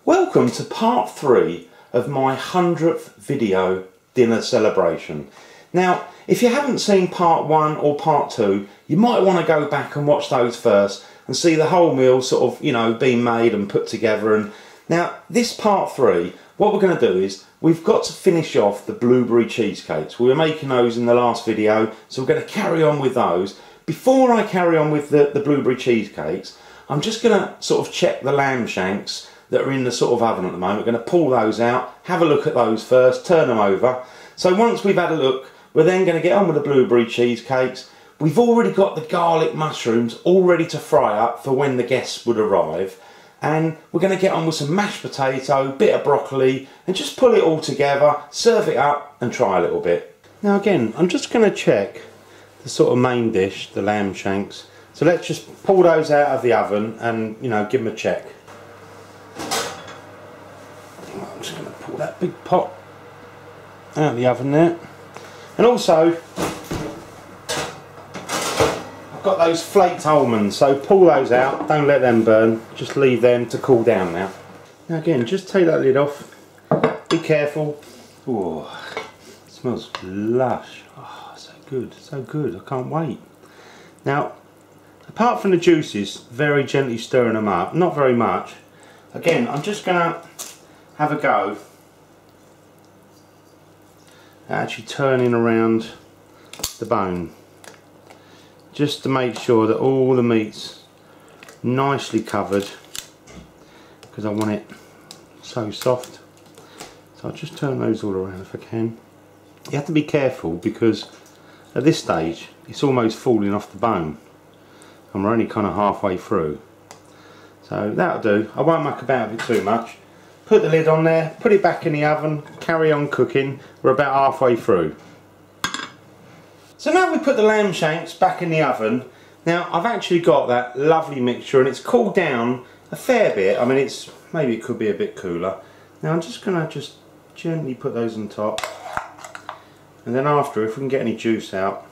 Welcome to part 3 of my 100th video dinner celebration. Now, if you haven't seen part 1 or part 2, you might want to go back and watch those first and see the whole meal sort of, being made and put together. And now, this part 3, what we're going to do is we've got to finish off the blueberry cheesecakes. We were making those in the last video, so we're going to carry on with those. Before I carry on with the blueberry cheesecakes, I'm just going to sort of check the lamb shanks that are in the sort of oven at the moment. We're going to pull those out, have a look at those first, turn them over. So once we've had a look, we're then going to get on with the blueberry cheesecakes. We've already got the garlic mushrooms all ready to fry up for when the guests would arrive. And we're going to get on with some mashed potato, bit of broccoli, and just pull it all together, serve it up and try a little bit. Now again, I'm just going to check the sort of main dish, the lamb shanks. So let's just pull those out of the oven and, give them a check. I'm just going to pull that big pot out of the oven there. And also, I've got those flaked almonds, so pull those out, don't let them burn, just leave them to cool down now. Now again, just take that lid off, be careful. Oh, it smells lush. Oh, so good, I can't wait. Now, apart from the juices, very gently stirring them up, not very much. Again, I'm just going to have a go at actually turning around the bone, just to make sure that all the meat's nicely covered, because I want it so soft. So I'll just turn those all around if I can. You have to be careful because at this stage it's almost falling off the bone and we're only kind of halfway through. So that'll do. I won't muck about with it too much. Put the lid on there, put it back in the oven, carry on cooking. We're about halfway through. So now we put the lamb shanks back in the oven. Now I've actually got that lovely mixture and it's cooled down a fair bit. I mean, maybe it could be a bit cooler. Now I'm just going to gently put those on top. And then after, if we can get any juice out,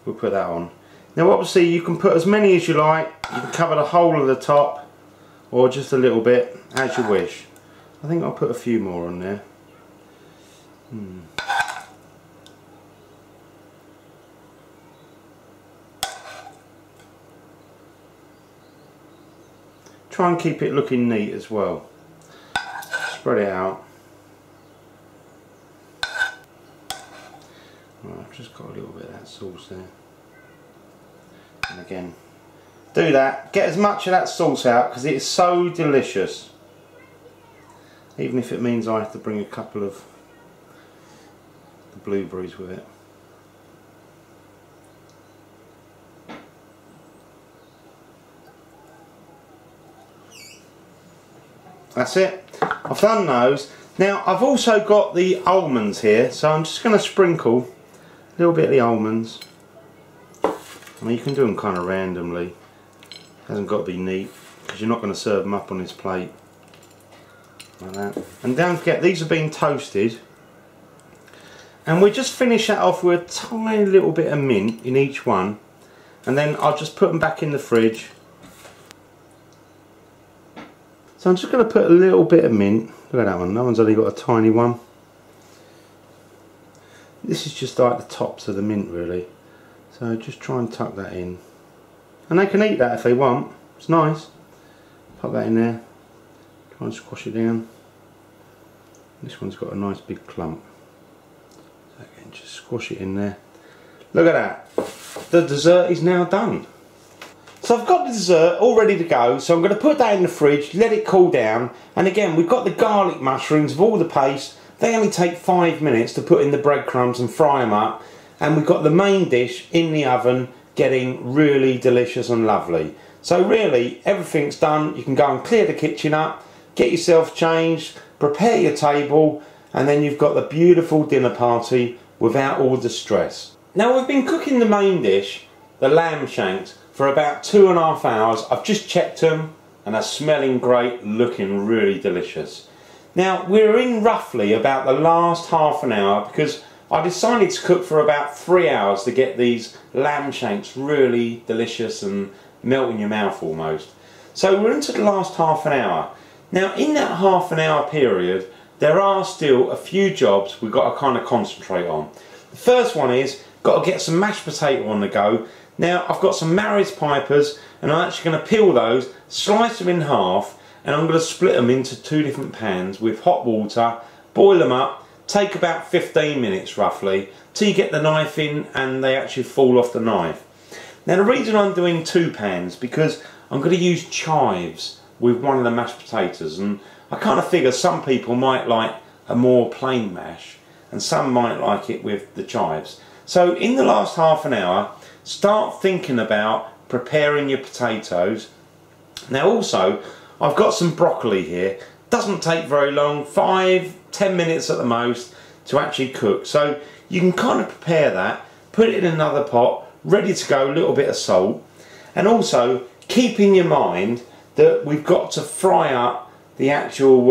we'll put that on. Now obviously you can put as many as you like. You can cover the whole of the top or just a little bit, as you wish. I think I'll put a few more on there. Try and keep it looking neat as well. Spread it out. Right, I've just got a little bit of that sauce there. And again, do that. Get as much of that sauce out because it is so delicious. Even if it means I have to bring a couple of the blueberries with it. That's it. I've done those. Now I've also got the almonds here, so I'm just going to sprinkle a little bit of the almonds. I mean, you can do them kind of randomly. Hasn't got to be neat because you're not going to serve them up on this plate like that. And don't forget, these have been toasted. And we just finish that off with a tiny little bit of mint in each one, and then I'll just put them back in the fridge. So I'm just going to put a little bit of mint. Look at that one, that one's only got a tiny one. This is just like the tops of the mint really. So just try and tuck that in. And they can eat that if they want, it's nice. Pop that in there, try and squash it down. This one's got a nice big clump. So again, just squash it in there. Look at that, the dessert is now done. So I've got the dessert all ready to go, so I'm going to put that in the fridge, let it cool down, and again we've got the garlic mushrooms of all the paste. They only take 5 minutes to put in the breadcrumbs and fry them up, and we've got the main dish in the oven getting really delicious and lovely. So really everything's done. You can go and clear the kitchen up, get yourself changed, prepare your table, and then you've got the beautiful dinner party without all the stress. Now we've been cooking the main dish, the lamb shanks, for about 2.5 hours. I've just checked them and they're smelling great, looking really delicious. Now we're in roughly about the last half an hour because I decided to cook for about 3 hours to get these lamb shanks really delicious and melt in your mouth almost. So we're into the last half an hour. Now in that half an hour period, there are still a few jobs we've got to kind of concentrate on. The first one is, got to get some mashed potato on the go. Now I've got some Maris Pipers and I'm actually going to peel those, slice them in half, and I'm going to split them into 2 different pans with hot water, boil them up, take about 15 minutes roughly, till you get the knife in and they actually fall off the knife. Now the reason I'm doing 2 pans, because I'm going to use chives with one of the mashed potatoes, and I kind of figure some people might like a more plain mash and some might like it with the chives. So in the last half an hour, start thinking about preparing your potatoes. Now also, I've got some broccoli here. Doesn't take very long, 5-10 minutes at the most to actually cook. So you can kind of prepare that, put it in another pot, ready to go, a little bit of salt. And also keep in your mind that we've got to fry up the actual,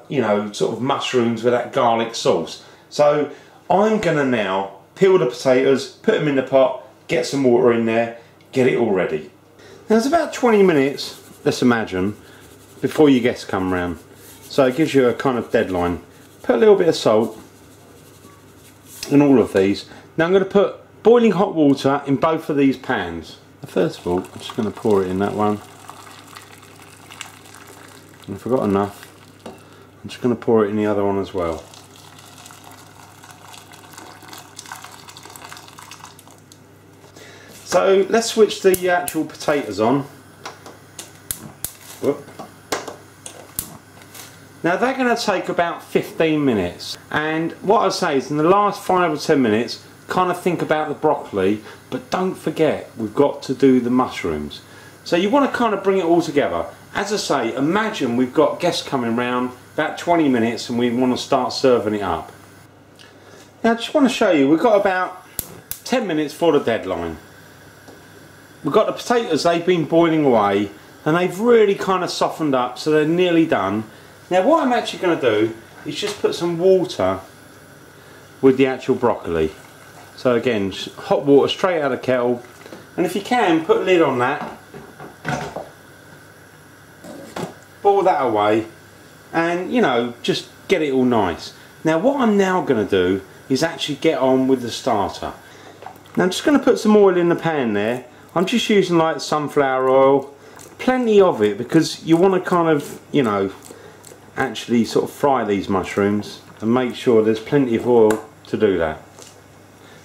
you know, sort of mushrooms with that garlic sauce. So I'm going to now peel the potatoes, put them in the pot, get some water in there, get it all ready. Now it's about 20 minutes, let's imagine, before your guests come round. So it gives you a kind of deadline. Put a little bit of salt in all of these. Now I'm going to put boiling hot water in both of these pans. First of all, I'm just going to pour it in that one. And if I've got enough, I'm just going to pour it in the other one as well. So let's switch the actual potatoes on. Whoop. Now they're going to take about 15 minutes, and what I say is in the last 5 or 10 minutes kind of think about the broccoli, but don't forget we've got to do the mushrooms. So you want to kind of bring it all together. As I say, imagine we've got guests coming round about 20 minutes and we want to start serving it up. Now I just want to show you, we've got about 10 minutes for the deadline. We've got the potatoes, they've been boiling away and they've really kind of softened up, so they're nearly done. Now what I'm actually going to do is just put some water with the actual broccoli. So again, hot water straight out of the kettle, and if you can, put a lid on that, boil that away, and you know, just get it all nice. Now what I'm now going to do is actually get on with the starter. Now I'm just going to put some oil in the pan there. I'm just using like sunflower oil, plenty of it, because you want to kind of, you know, actually sort of fry these mushrooms and make sure there's plenty of oil to do that.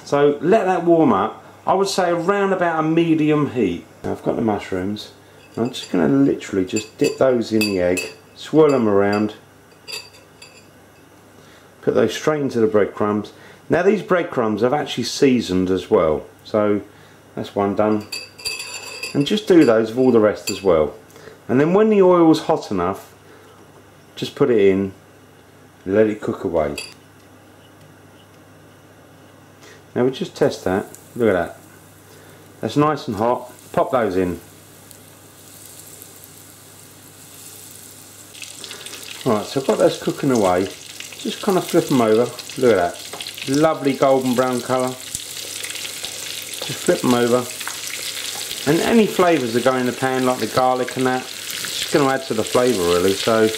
So let that warm up, I would say around about a medium heat. Now I've got the mushrooms, and I'm just going to literally just dip those in the egg, swirl them around, put those straight into the breadcrumbs. Now these breadcrumbs I've actually seasoned as well, so that's one done. And just do those with all the rest as well. And then when the oil's hot enough, just put it in and let it cook away. Now we just test that. Look at that. That's nice and hot. Pop those in. Alright, so I've got those cooking away. Just kind of flip them over. Look at that. Lovely golden brown colour. Just flip them over. And any flavours that go in the pan, like the garlic and that, it's just going to add to the flavour really. So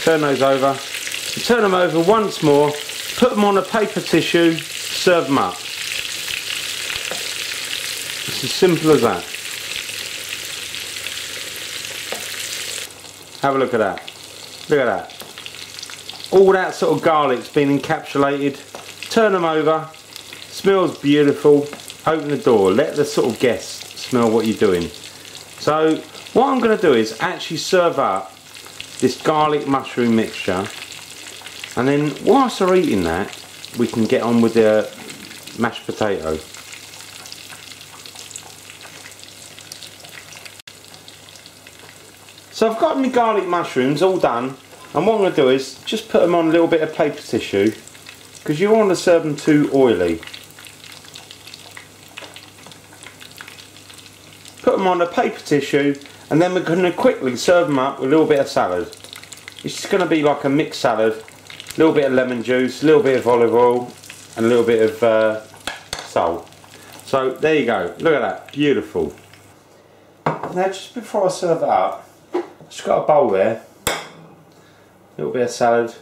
turn those over. And turn them over once more. Put them on a paper tissue. Serve them up. It's as simple as that. Have a look at that. Look at that. All that sort of garlic's been encapsulated. Turn them over. Smells beautiful. Open the door. Let the sort of guests smell what you're doing. So what I'm going to do is actually serve up this garlic mushroom mixture, and then whilst they're eating that, we can get on with the mashed potato. So I've got my garlic mushrooms all done, and what I'm going to do is just put them on a little bit of paper tissue, because you don't want to serve them too oily. Put them on a paper tissue, and then we're going to quickly serve them up with a little bit of salad. It's just going to be like a mixed salad, a little bit of lemon juice, a little bit of olive oil, and a little bit of salt. So there you go, look at that, beautiful. Now just before I serve it up, I've just got a bowl there. A little bit of salad.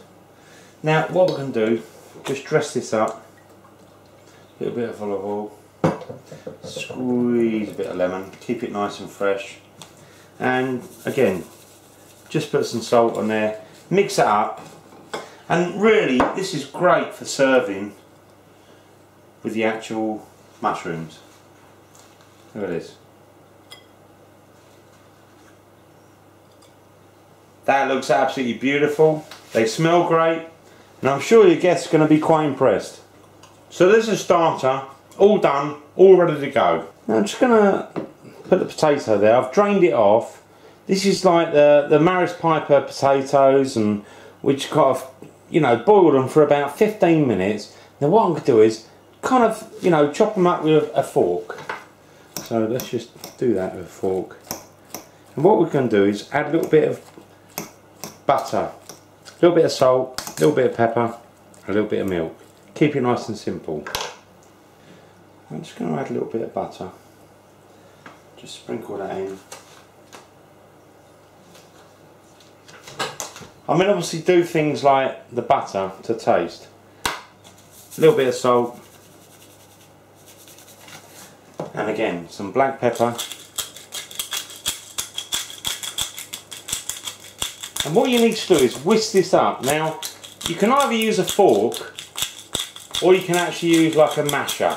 Now what we're going to do, just dress this up. A little bit of olive oil. Squeeze a bit of lemon. Keep it nice and fresh. And again, just put some salt on there. Mix it up. And really, this is great for serving with the actual mushrooms. Look at this. That looks absolutely beautiful. They smell great, and I'm sure your guests are going to be quite impressed. So there's a starter, all done, all ready to go. Now I'm just going to put the potato there. I've drained it off. This is like the Maris Piper potatoes, and which kind of, you know, boiled them for about 15 minutes. Now what I'm going to do is kind of, you know, chop them up with a fork. So let's just do that with a fork. And what we're going to do is add a little bit of butter, a little bit of salt, a little bit of pepper, a little bit of milk. Keep it nice and simple. I'm just going to add a little bit of butter. Just sprinkle that in. I mean, obviously do things like the butter to taste. A little bit of salt. And again, some black pepper. And what you need to do is whisk this up. Now, you can either use a fork or you can actually use like a masher.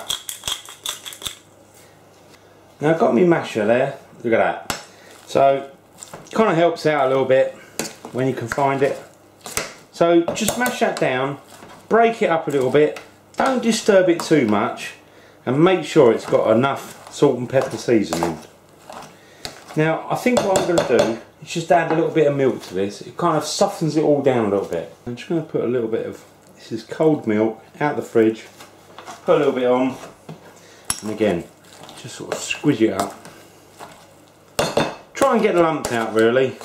Now I've got my masher there, look at that. So, it kind of helps out a little bit when you can find it. So just mash that down, break it up a little bit, don't disturb it too much, and make sure it's got enough salt and pepper seasoning. Now I think what I'm going to do is just add a little bit of milk to this. It kind of softens it all down a little bit. I'm just going to put a little bit of, this is cold milk, out the fridge, put a little bit on, and again, just sort of squidge it up. Try and get the lumps out really,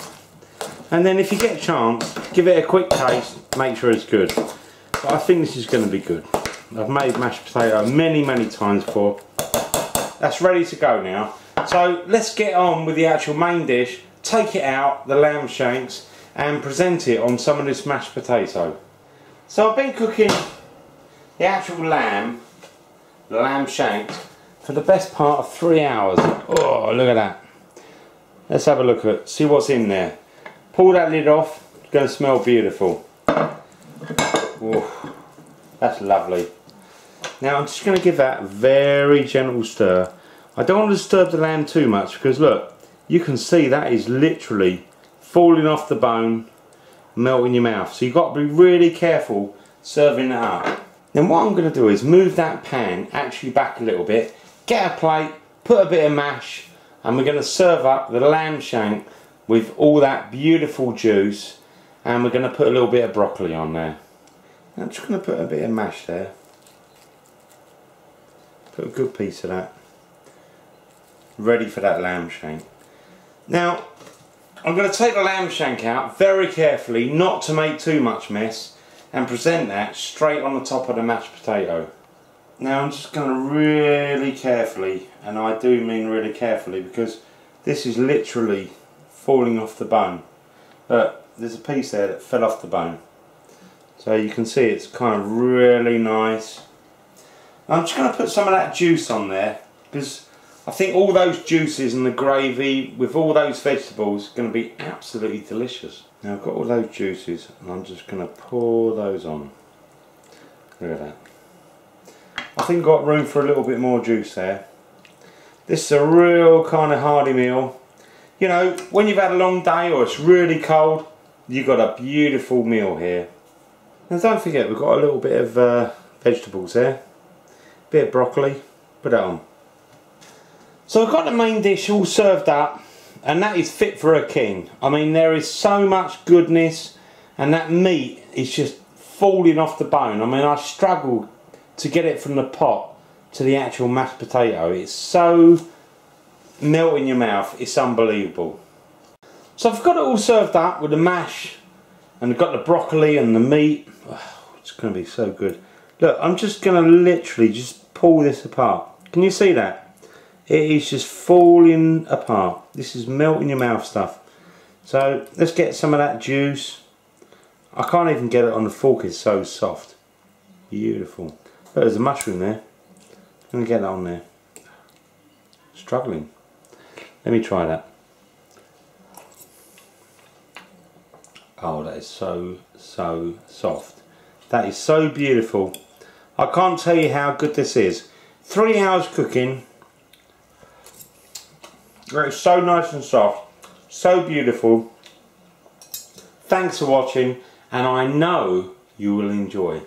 and then if you get a chance, give it a quick taste, make sure it's good. But I think this is going to be good. I've made mashed potato many times before. That's ready to go now. So let's get on with the actual main dish. Take it out, the lamb shanks, and present it on some of this mashed potato. So I've been cooking the actual lamb, the lamb shanks, for the best part of 3 hours. Oh, look at that. Let's have a look at it, see what's in there. Pull that lid off, it's going to smell beautiful. Oh, that's lovely. Now I'm just going to give that a very gentle stir. I don't want to disturb the lamb too much because look, you can see that is literally falling off the bone, melt in your mouth. So you've got to be really careful serving that up. Then what I'm going to do is move that pan actually back a little bit, get a plate, put a bit of mash, and we're going to serve up the lamb shank with all that beautiful juice, and we're going to put a little bit of broccoli on there. I'm just going to put a bit of mash there. Put a good piece of that. Ready for that lamb shank. Now, I'm going to take the lamb shank out very carefully, not to make too much mess, and present that straight on the top of the mashed potato. Now I'm just going to really carefully, and I do mean really carefully, because this is literally falling off the bone. But there's a piece there that fell off the bone. So you can see it's kind of really nice. I'm just going to put some of that juice on there, because I think all those juices and the gravy with all those vegetables are going to be absolutely delicious. Now I've got all those juices and I'm just going to pour those on. Look at that. I think I've got room for a little bit more juice there. This is a real kind of hearty meal. You know, when you've had a long day or it's really cold, you've got a beautiful meal here. And don't forget, we've got a little bit of vegetables there. A bit of broccoli. Put that on. So I've got the main dish all served up, and that is fit for a king. I mean, there is so much goodness, and that meat is just falling off the bone. I mean, I struggled to get it from the pot to the actual mashed potato. It's so melt in your mouth, it's unbelievable. So I've got it all served up with the mash, and I've got the broccoli and the meat. Oh, it's going to be so good. Look, I'm just going to literally just pull this apart. Can you see that? It is just falling apart. This is melt in your mouth stuff. So let's get some of that juice. I can't even get it on the fork, it's so soft. Beautiful. But there's a mushroom there. I'm going to get that on there. Struggling. Let me try that. Oh, that is so soft. That is so beautiful. I can't tell you how good this is. 3 hours cooking. It's so nice and soft. So beautiful. Thanks for watching, and I know you will enjoy.